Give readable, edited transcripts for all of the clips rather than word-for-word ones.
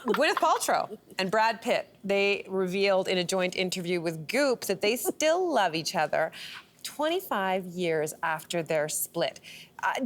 Gwyneth Paltrow and Brad Pitt, they revealed in a joint interview with Goop that they still love each other 25 years after their split.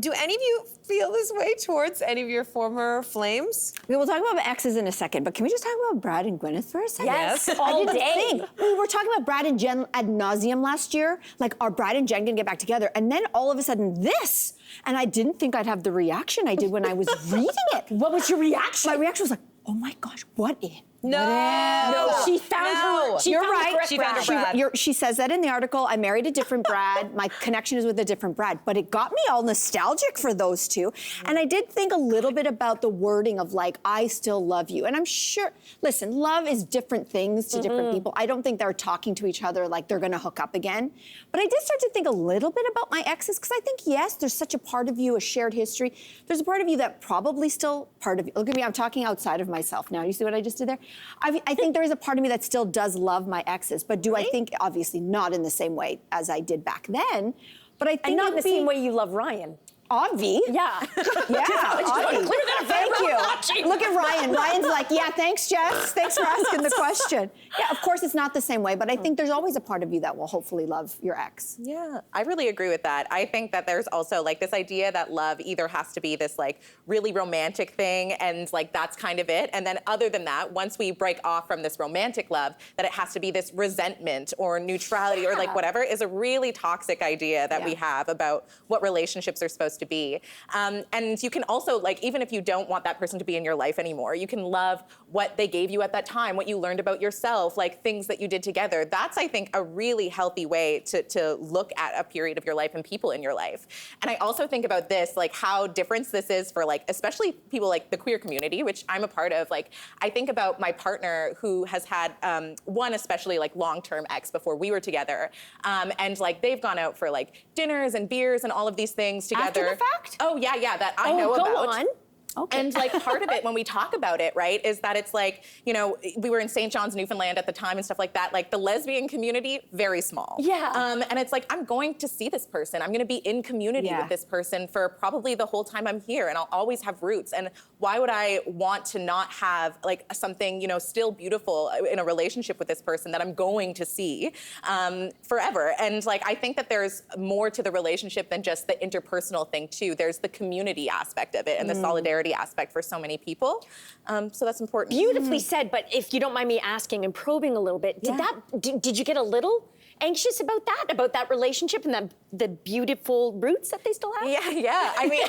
Do any of you feel this way towards any of your former flames? Okay, we'll talk about exes in a second, but can we just talk about Brad and Gwyneth for a second? Yes, all day. We were talking about Brad and Jen ad nauseum last year. Like, are Brad and Jen gonna get back together? And then all of a sudden, this. And I didn't think I'd have the reaction I did when I was reading it. What was your reaction? My reaction was like, oh my gosh, what is? No, she found her. You're right. She found her Brad. She says that in the article. I married a different Brad. My connection is with a different Brad. But it got me all nostalgic for those two. And I did think a little bit about the wording of like, I still love you. And I'm sure, listen, love is different things to different people. I don't think they're talking to each other like they're gonna hook up again. But I did start to think a little bit about my exes, because I think, yes, there's such a part of you, a shared history. There's a part of you that probably still part of you. Look at me, I'm talking outside of myself now. You see what I just did there? I think there is a part of me that still does love my exes, but do I think, obviously not in the same way as I did back then, but I think and not in the same way you love Ryan. Avi. Yeah. Yeah, Avi. Thank you. Look at Ryan. Ryan's like, yeah, thanks, Jess. Thanks for asking the question. Yeah, of course it's not the same way, but I think there's always a part of you that will hopefully love your ex. Yeah, I really agree with that. I think that there's also like this idea that love either has to be this like really romantic thing and like that's kind of it. And then other than that, once we break off from this romantic love, that it has to be this resentment or neutrality or like whatever is a really toxic idea that we have about what relationships are supposed to be. And you can also, like, even if you don't want that person to be in your life anymore, you can love what they gave you at that time, what you learned about yourself, like things that you did together. That's, I think, a really healthy way to look at a period of your life and people in your life. And I also think about this, like how different this is for like, especially people like the queer community, which I'm a part of. Like, I think about my partner who has had one especially like long-term ex before we were together. And like they've gone out for like dinners and beers and all of these things together. After the fact? Oh, yeah, that I know about. Go on. Okay. And like part of it when we talk about it, right, is that it's like, you know, we were in St. John's, Newfoundland at the time and stuff like that. Like the lesbian community, very small. Yeah. And it's like, I'm going to see this person. I'm going to be in community with this person for probably the whole time I'm here, and I'll always have roots. And why would I want to not have like something, you know, still beautiful in a relationship with this person that I'm going to see forever? And like, I think that there's more to the relationship than just the interpersonal thing too. There's the community aspect of it and the solidarity aspect for so many people. So that's important. Beautifully said, but if you don't mind me asking and probing a little bit, did you get a little anxious about that relationship and the beautiful roots that they still have? Yeah. I mean,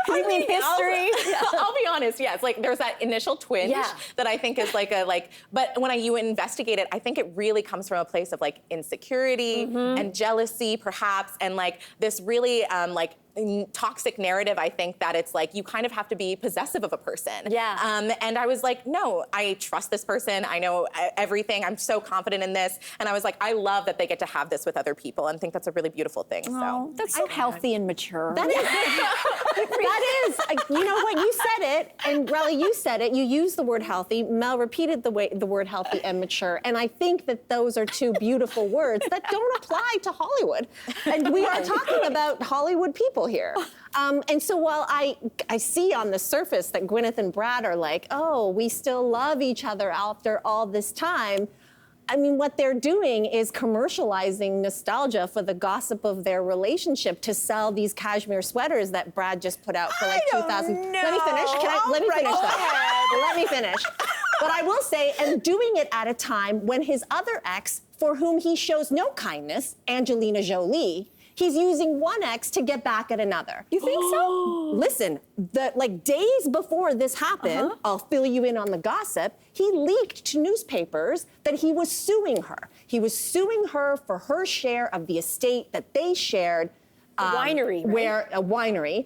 You mean history? I'll be honest. Yes, like there's that initial twinge that I think is like but when you investigate it, I think it really comes from a place of like insecurity and jealousy, perhaps, and like this really like toxic narrative. I think that it's like you kind of have to be possessive of a person. Yeah. And I was like, no, I trust this person. I know everything. I'm so confident in this. And I was like, I love that they get to have this with other people, and think that's a really beautiful thing. So That's so healthy and mature. That is. That is. You know what? You said it, and Relly, you said it. You used the word healthy. Mel repeated the word healthy and mature, and I think that those are two beautiful words that don't apply to Hollywood. And we are talking about Hollywood people here. And so while I see on the surface that Gwyneth and Brad are like, oh, we still love each other after all this time, I mean, what they're doing is commercializing nostalgia for the gossip of their relationship to sell these cashmere sweaters that Brad just put out for like 2,000. Let me finish. Let me finish. Let me finish. But I will say, and doing it at a time when his other ex, for whom he shows no kindness, Angelina Jolie, he's using one ex to get back at another. You think so? Listen, like days before this happened, I'll fill you in on the gossip, he leaked to newspapers that he was suing her. He was suing her for her share of the estate that they shared. Winery, right? A winery,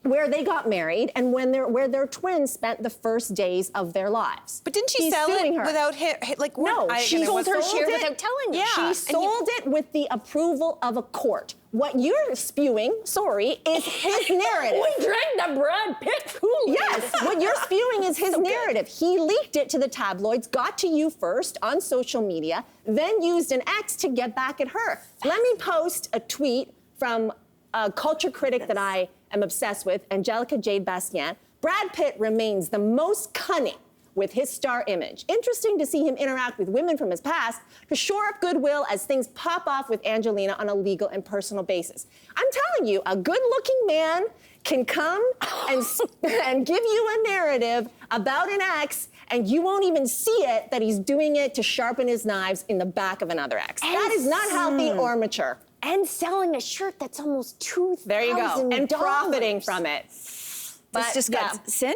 where they got married and where their twins spent the first days of their lives. But didn't she He's sell suing it her. without him? Like, No, she sold her share without telling you. Yeah. She sold it with the approval of a court. What you're spewing, is his narrative. We drank the Brad Pitt Kool-Aid. Yes, what you're spewing is his narrative. He leaked it to the tabloids, got to you first on social media, then used an ex to get back at her. Let me post a tweet from a culture critic that I am obsessed with, Angelica Jade Bastien, Brad Pitt remains the most cunning with his star image. Interesting to see him interact with women from his past to shore up goodwill as things pop off with Angelina on a legal and personal basis. I'm telling you, a good-looking man can come and give you a narrative about an ex, and you won't even see it that he's doing it to sharpen his knives in the back of another ex. That is not healthy or mature. And selling a shirt that's almost $2,000. There you go. And profiting from it. That's just got Sin?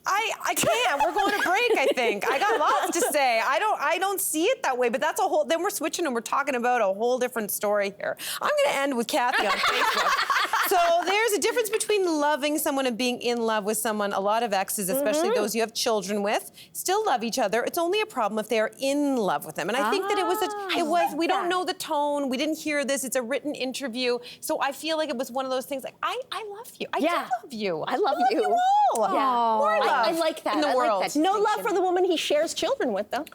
I can't. We're going to break, I think. I got lots to say. I don't see it that way, but that's a whole, then we're switching and we're talking about a whole different story here. I'm going to end with Kathy on Facebook. So there's a difference between loving someone and being in love with someone. A lot of exes, especially those you have children with, still love each other. It's only a problem if they are in love with them. And I think that we don't know the tone. We didn't hear this. It's a written interview. So I feel like it was one of those things like, I love you. I do love you. I love you. all. Yeah. More love I like that. in the I world. like that No love distinction. for the woman he shares children with, though.